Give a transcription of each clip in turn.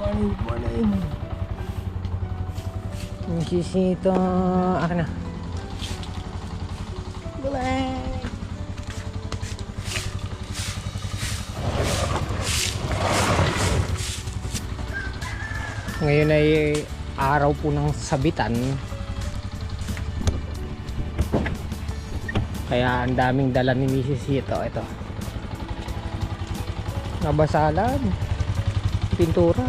Morning, morning. Misisito. Akin na. Galing. Ngayon ay araw po ng sabitan. Kaya ang daming dala ni Mrs. Ito. Ito. Nabasalan. Pintura.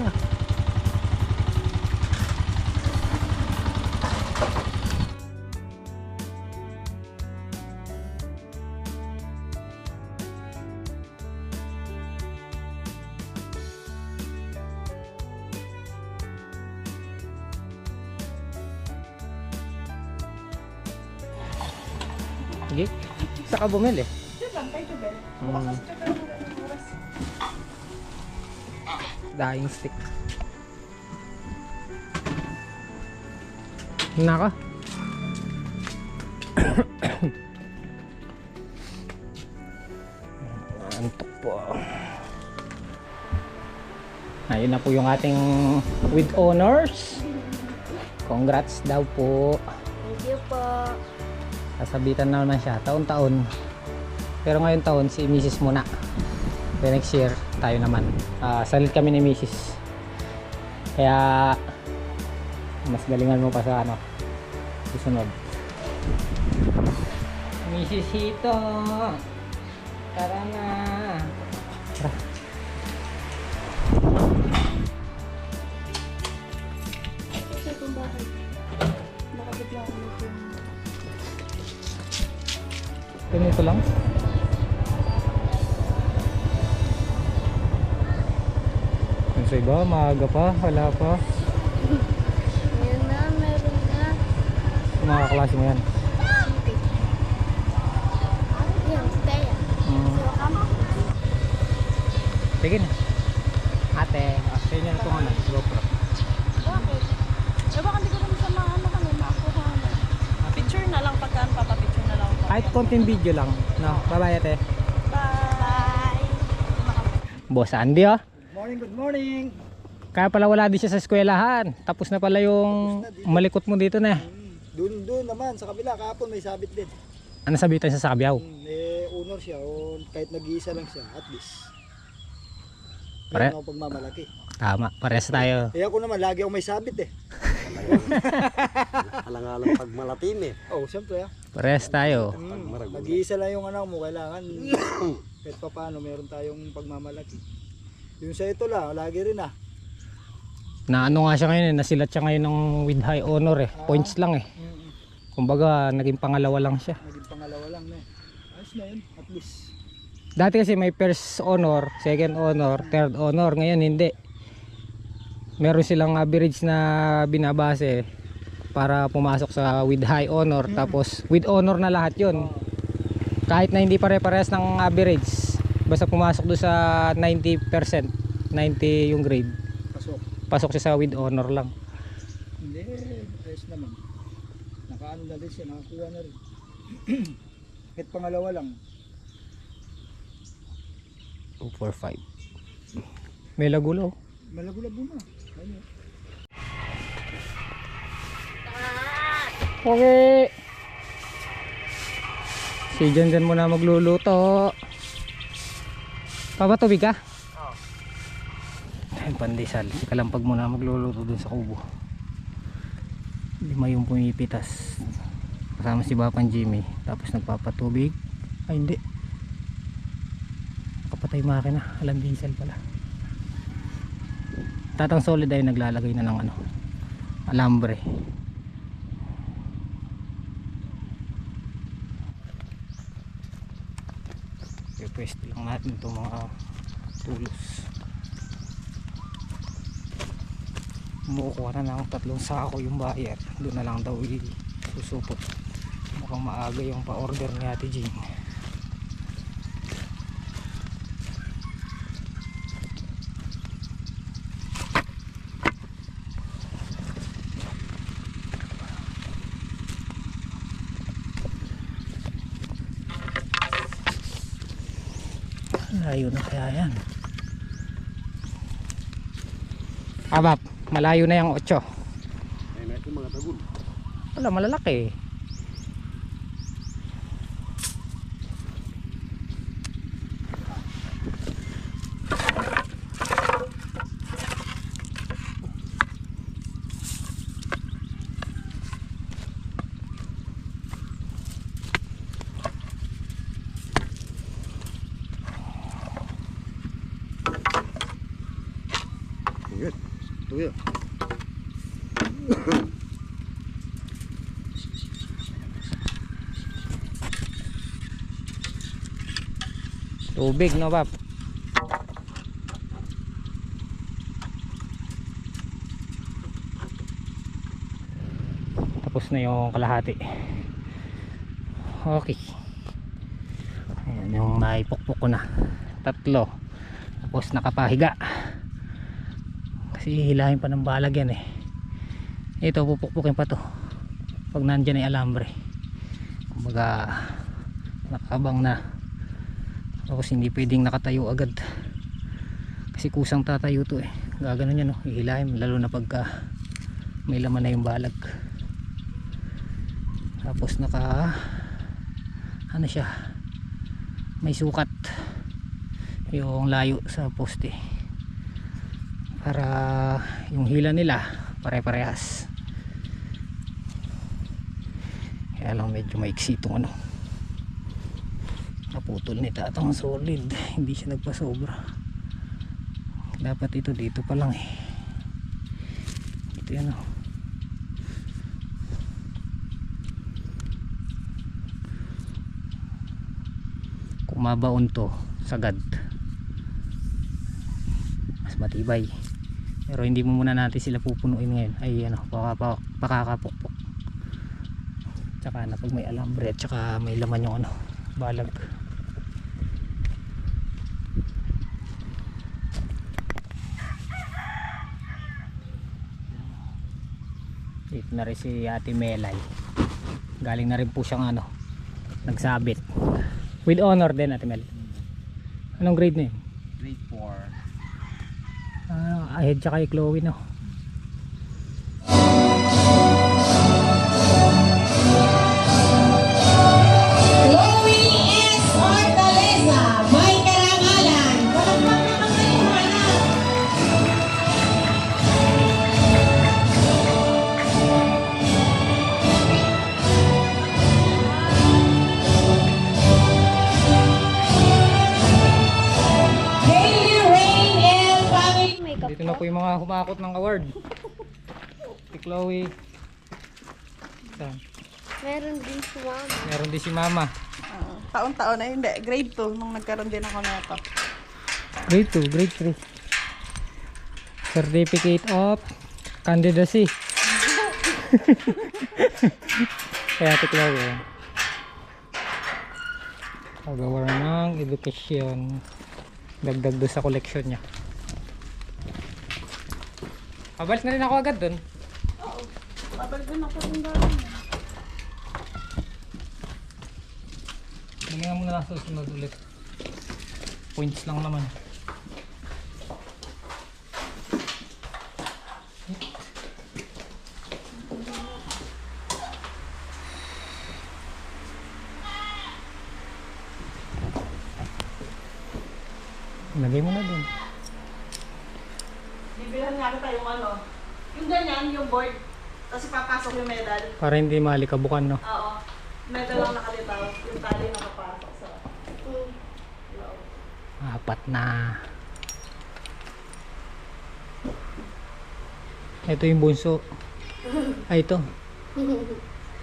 Sige. Saka bumili. Diyan lang, kay Jubel. Bukas sa Jubel mo ng oras. Dying stick. Naka. Antok po. Ayun na po yung ating with honors. Congrats daw po. Thank you po. Kasabitan na naman siya taon-taon. Pero ngayon taon si Mrs. muna. Then next year tayo naman. Salit kami ni Mrs. Kaya mas galingan mo pa sa ano susunod. Mrs. Hito, tara na. Tara. Kasi kung bakit nakabigla ako nito. Ganito lang. Yung sa iba, maaga pa, wala pa. Ngayon na, meron na. Mga kaklase mo yan. Yan, si Thea. So, kama. Sige na. Ate, sa inyo na itong ano, GoPro. Bakit? Eh, baka hindi ko naman sa mga ano kami makuha na. Picture na lang pagkaan, papapicture na lang ako. Kahit konting video lang. No, bye-bye ate. Bye! Boss Andy oh. Good morning. Kaya pala wala din siya sa eskwelahan. Tapos na pala yung malikot mo dito na. Doon naman sa kabila kahapon may sabit din. Ano sabitan siya sa Kabyaw? Honor siya o kahit nag-iisa lang siya at least. Pare- Meron ako pagmamalaki. Tama, parehas tayo. Eh ako naman lagi ako may sabit eh. Alang-alang pag malatin eh. Oh, siyempre ah. Parehas tayo. Nag-iisa lang yung anak mo, kailangan kahit pa paano meron tayong pagmamalaki. Yung sa ito lang, lagi rin ah. Na ano nga siya ngayon eh, nasilat siya ngayon ng with high honor eh. Points lang eh. Kumbaga naging pangalawa lang siya. Naging pangalawa lang na eh. Ayos na yun, at least. Dati kasi may first honor, second honor, third honor. Ngayon hindi. Meron silang average na binabase para pumasok sa with high honor. Tapos with honor na lahat yun. Kahit na hindi pare-parehas ng average. Basta pumasok doon sa 90%, 90 yung grade. Pasok. Pasok siya sa with honor lang. Hindi, ayos naman. Nakaano na rin siya, nakakuha na rin. Kahit pangalawa lang. 2, 4, 5. May lagulo. Malabo-labo na. Ayun. Okay. Si Jan muna magluluto. Papatubig ka? Oo. Ayun, pandesal. Kalampag muna magluluto dun sa kubo. 5 yung pumipitas. Kasama si Bapan Jimmy. Tapos nagpapatubig. Ay hindi. Kapatay makina. Alam diesel pala. Tatang Solid ay naglalagay na ng ano, alambre. Pwesto lang natin itong mga tulos. Kumukuha na ng 3 sako yung buyer. Doon na lang daw isusupot. Mukhang maaga yung pa-order ni Ate Jean. Layo na kaya yan. Abap, malayo na yung 8. Ay, na ito mga tagul. Wala, malalaki. Good. Ito yun. Tubig, no, Bap? Tapos na yung kalahati. Okay. Ayan yung naipukpok ko na. 3. Tapos nakapahiga. Kasi hilahin pa ng balag yan eh. Ito, pupukpukin pa to pag nandyan ay alambre. Kumbaga nakabang na. Tapos hindi pwedeng nakatayo agad kasi kusang tatayo to eh. Gaganon yan, no? Hihilahin lalo na pagka may laman na yung balag. Tapos ano siya, may sukat yung layo sa poste para yung hila nila pare-parehas. Kaya lang medyo maiksi itong ano, naputol ni tatang solid, hindi siya nagpasobra. Dapat ito dito pa lang eh. Ito yan o. Kung mabaon to sagad mas matibay, pero hindi mo muna natin sila pupunuin ngayon. Ay ano, pakakapukpok. Tsaka na pag may alambre at tsaka may laman yung ano, balag. Dito na rin si Ate Melay. Galing na rin po siyang ano, nagsabit. With honor din, Ate Mel. Anong grade na yun? Grade 4. Ahead siya kay Chloe, no? Chloe S. Hortaleza, may karangalan. Palakpak naman kayo, anak. Hailey Rain and family. Dito na po yung mga humakot ng award. Si Chloe. Saan? Meron din si Mama. Meron din si Mama. Taon-taon na hindi. Grade 2 nung nagkaroon din ako na ito. Grade 2, grade 3. Certificate of Candidacy. Kaya Ate Chloe. Pagawa ng edukasyon. Dagdag doon sa collection niya. Pabalik na rin ako agad doon. Babal din ako din gano'n. Tingnan mo na lang sa susunod ulit. Points lang naman. Lagay mo na dun. Bibilhan nga kita yung ano. Yung ganyan, yung board. Tapos ipapasok yung medal. Para hindi malikabukan, no? Oo. Medal lang nakalitaw. Yung tali nakapasok sa loob. 4 na. Ito yung bunso. Ay, ito. Yun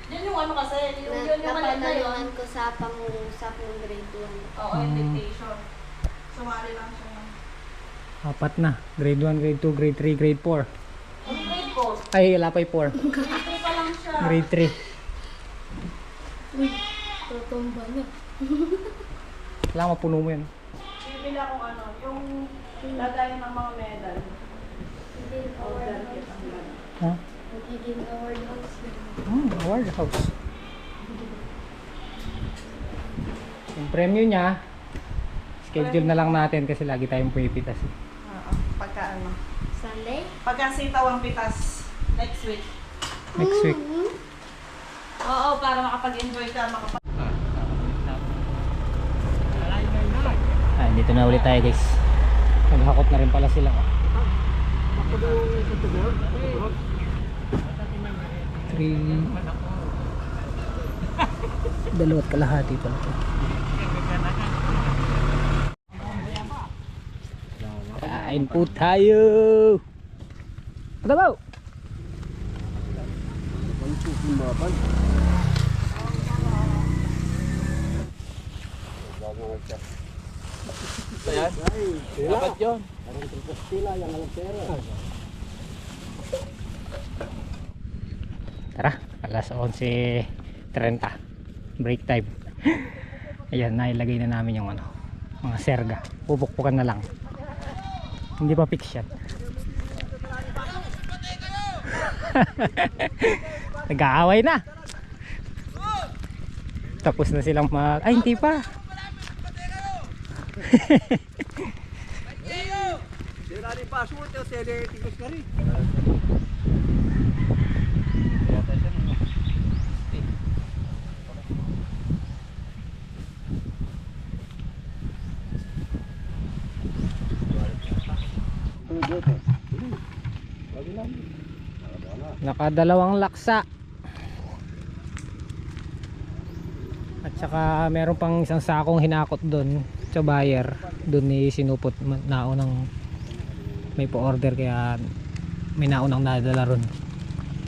yung ano kasi. Yung maliit na yun. Napanaluhan ko sa pangungusap ng grade 1. Oo, invitation. Sumali lang siya. 4 na. Grade 1, grade 2, grade 3, grade 4. Yung grade 4. Ay, wala pa yung 4. Grade 3 pa lang siya. Grade 3. Tutumba na. Kailangan mapuno mo yan. Bibili akong ano, yung lagayan ng mga medal. Hindi, award house. Ha? Magiging award house yun. Award house. Yung premyo niya, schedule na lang natin kasi lagi tayong puipitas. Oo, pagka ano. Sunday? Pagka sitaw ang pitas, next week. Next week. Oo, para makapag-enjoy ka, Ay, dito na ulit tayo guys. Naghakot na rin pala sila. 2.5 pala ito. Kain po tayo. Ano ba? Dapat yun. Tara, alas 11:30. Break time. Ayan, nailagay na namin yung ano, mga serga. Pupukpukan na lang. Hindi pa fix yan. Nag-aaway na. Tapos na silang mag... Ay, hindi pa. Sila rin pa, suot yung tigos ka rin. Nakadalawang laksa. At saka meron pang isang sakong hinakot doon sa buyer. Doon ni sinupot naunang may po-order, kaya may naunang nadala ron.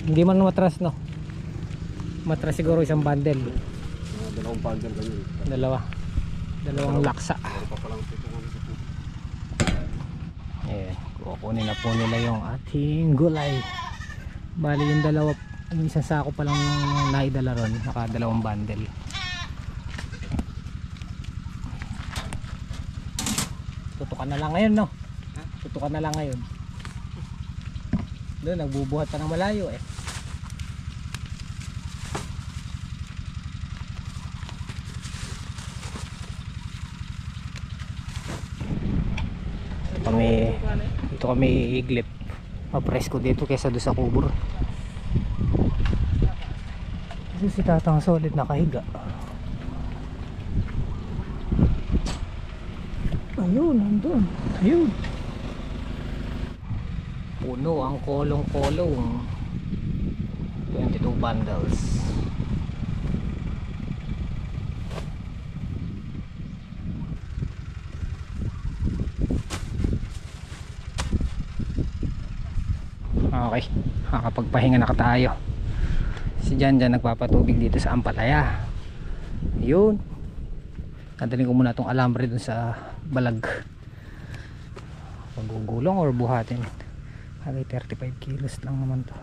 Hindi man matras, no? Matras siguro isang bundle. Dalawang bundle kayo. Dalawang laksa. Meron pa palang tutungan sa puso. Eh, kukunin na po nila yung ating gulay. Bali yung yung isang sako pa lang naidala ron, nakadalawang bundle. Tutukan na lang ngayon, no? Tutukan na lang ngayon. Doon, nagbubuhat pa ng malayo eh. Dito kami iiglip. Mapresko dito kaysa doon sa kubur. Kasi si tatang solid nakahiga. Ayun, nandun. Ayun. Puno ang kolong-kolong. 22 bundles. Okay, nakapagpahinga na tayo. Si Jan nagpapatubig dito sa Ampalaya. Yun, dadalhin ko muna tong alambre dun sa balag. Pagugulong or buhatin. Hali 35 kilos lang naman to.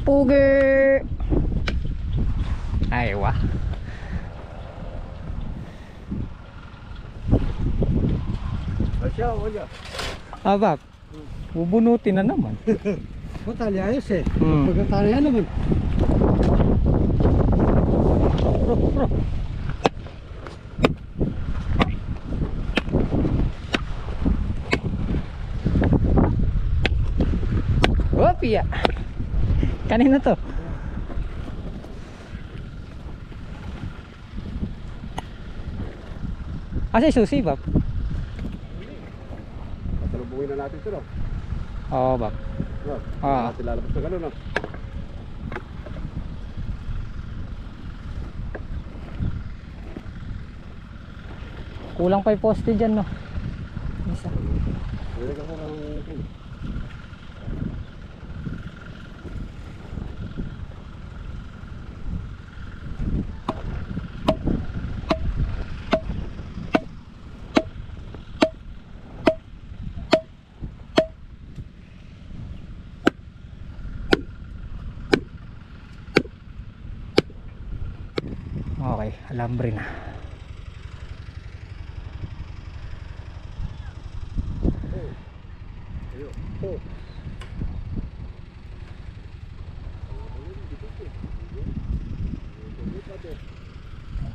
Pugi! Aywa. Asya, wala. Abak, bubunutin na naman. Batali ayos eh. Hmm. Pagkatali naman. Opia. Kanina to. Asa susi, Bab? Patalubungin na natin ito, no? Oo, Bab. No? Ah. Natin lalabas na gano'n, no? Kulang pa yung poste dyan, no? Isa. Pwede ka ng... Okay, alambre na.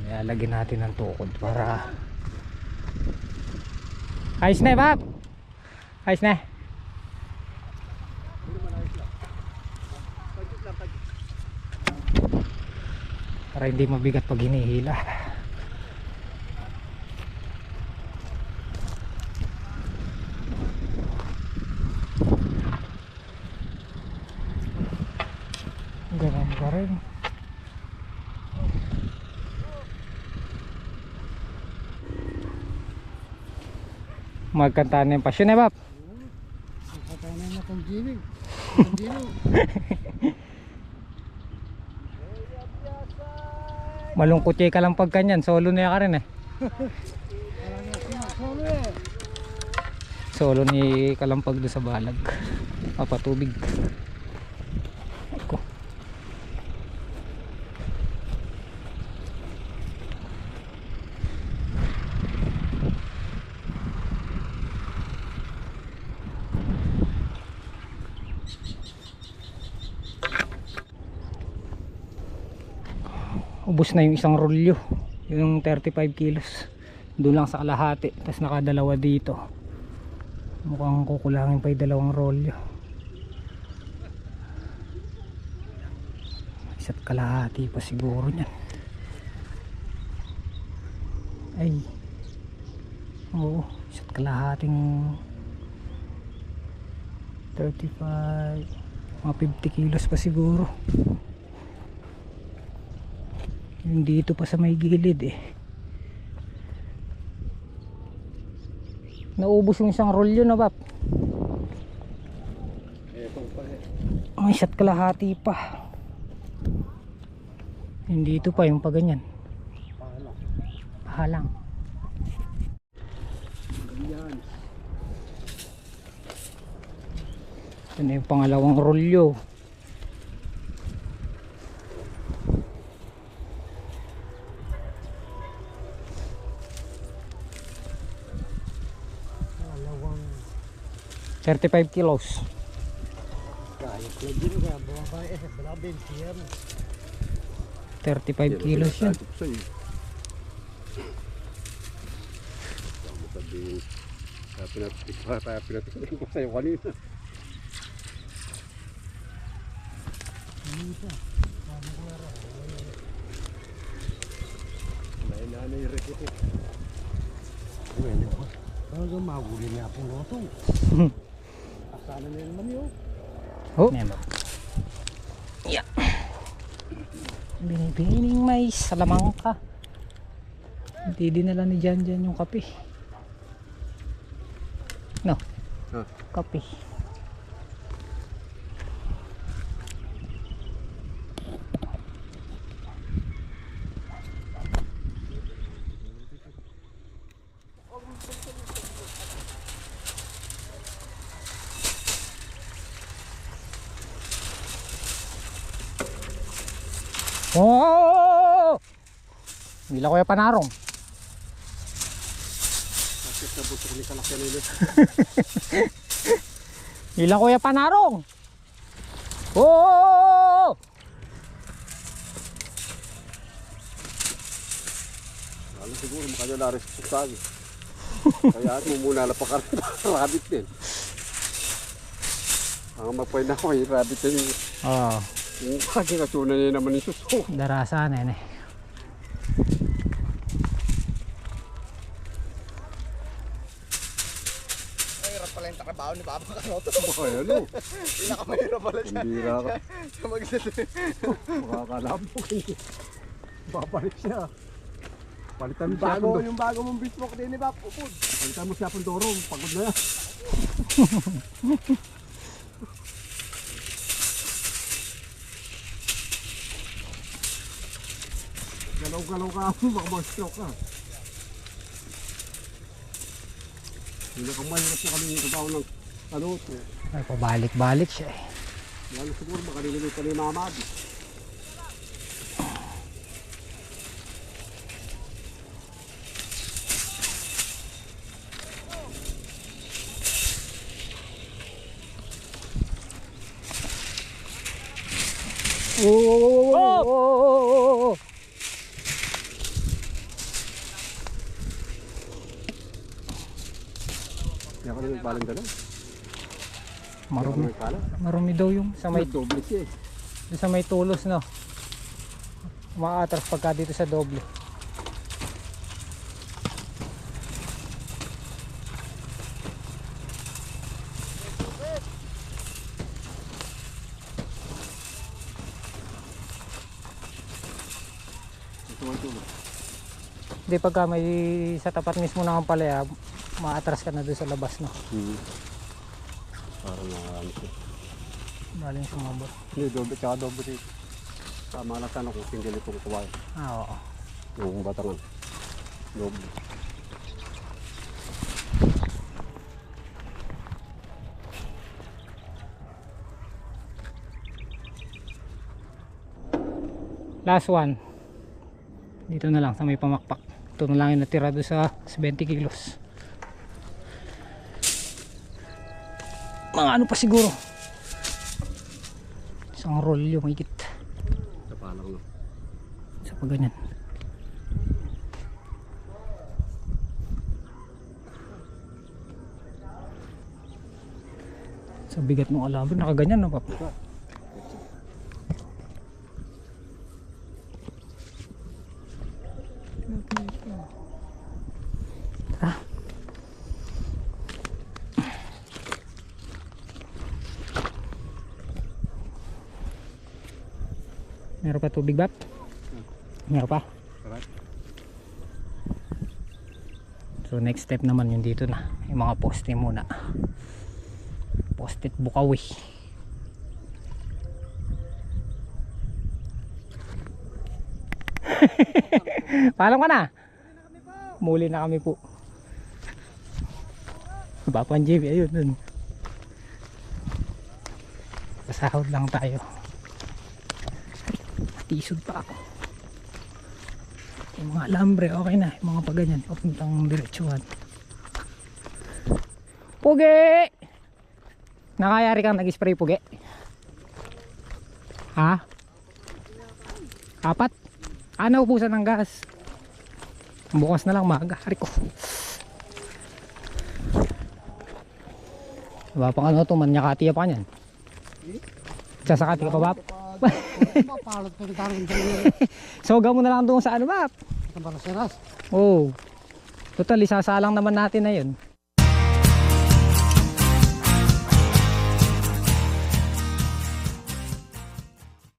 Ilalagyan natin ng tukod para ayos na, Bob. Ayos na. Para hindi mabigat pag hinihila. Ganun pa rin. Magkanta na yung pasyon, Bob. Nakatana na itong giling. Malungkot ka lang pag kanyan. Solo na ka rin eh. Solo ni Kalampag doon sa balag. Papatubig. Ako. Ubus na yung isang rolyo, yung 35 kilos doon lang sa kalahati, tapos nakadalawa dito. Mukhang kukulangin pa yung dalawang rolyo, isa't kalahati pa siguro niyan. Ay, oo, isa't kalahating 35, mga 50 kilos pa siguro. Yung dito pa sa may gilid eh. Naubos yung isang rolyo na, Bap. Ang isa't kalahati pa. Yung dito pa yung paganyan. Pahalang. Ito na yung pangalawang rolyo. Pangalawang 35 kilos. 35 kilos yan. Pinatik ko sa'yo kanina. Nanay rekit eh. Talagang mahuli niya pong lotong. Asana na naman yun. Oh, nemo. Yeah. Binibining may salamang ka. Hindi dinala ni Jan yung kape. No. Huh? Kape. Oh! Bila ko yung panarong. Bakit na butok ni kalakyan nila? Bila ko yung panarong. Oh! Alam siguro makanyalaris sa sagi. Kaya at mumuna na pa rabbit din. Ang magpay na ako yung rabbit din. Oh, Yung kakikasuna niya naman yung suso. darasa na yun eh. Mahirap pala yung trabaho ni Papa Kanoto. Ay ano? Pinakamahirap pala siya. Bira ka. Sa magsasabi. Makakalabok. Babalik siya. Palitan mo siya pong Yung bago mong bismok din ni Pap. Upod. Palitan mo siya pong dorong. Pagod na yan. Galaw-galaw ka. Baka mag-stroke ka. Hindi ka mahirap na kami yung trabaho ng ano. Ay, pabalik-balik siya eh. Lalo siguro baka nililip ka ni Mama Abby. Oh! baling dala. Marumi. May kalat. Marumi daw yung sa may, Doble siya eh. doon sa may tulos, no. Umaatras pagka dito sa doble. Ito ang tulog. Hindi, pagka may sa tapat mismo ng palaya, maatras ka na doon sa labas, no. Parang ano siya. Baling sumabot. Hindi, doble, tsaka doble siya. Tama lang sana kung single itong kuway. Oo. Yung batangan. Doble. Last one. Dito na lang sa may pamakpak. Ito na lang yung natira doon sa 20 kilos. Mga ano pa siguro. Isang roll yung higit. Sa palang no. Sa pag ganyan. Sa bigat ng alabon, nakaganyan na pa. Tara. Meron pa tubig, Bap? Meron pa? Alright. So next step naman yung dito na. Yung mga poste muna. Poste at bukawi. Paalam ka na? Muli na kami po. Papan JB, ayun dun. Pasahod lang tayo. Tisod pa ako. Yung mga alambre, okay na. Yung mga paganyan, papuntang diretsuhan. Pugi! Nakayari kang nag-spray, Pugi? Ha? Apat? Naubusan ng gas. Bukas na lang maaga. Hari ko. Diba pang ano ito, manyakati pa niyan. Sasakati ka pa, Bap? Soga mo na lang doon sa ano, Bap? Oo. Total, isasalang naman natin na yun.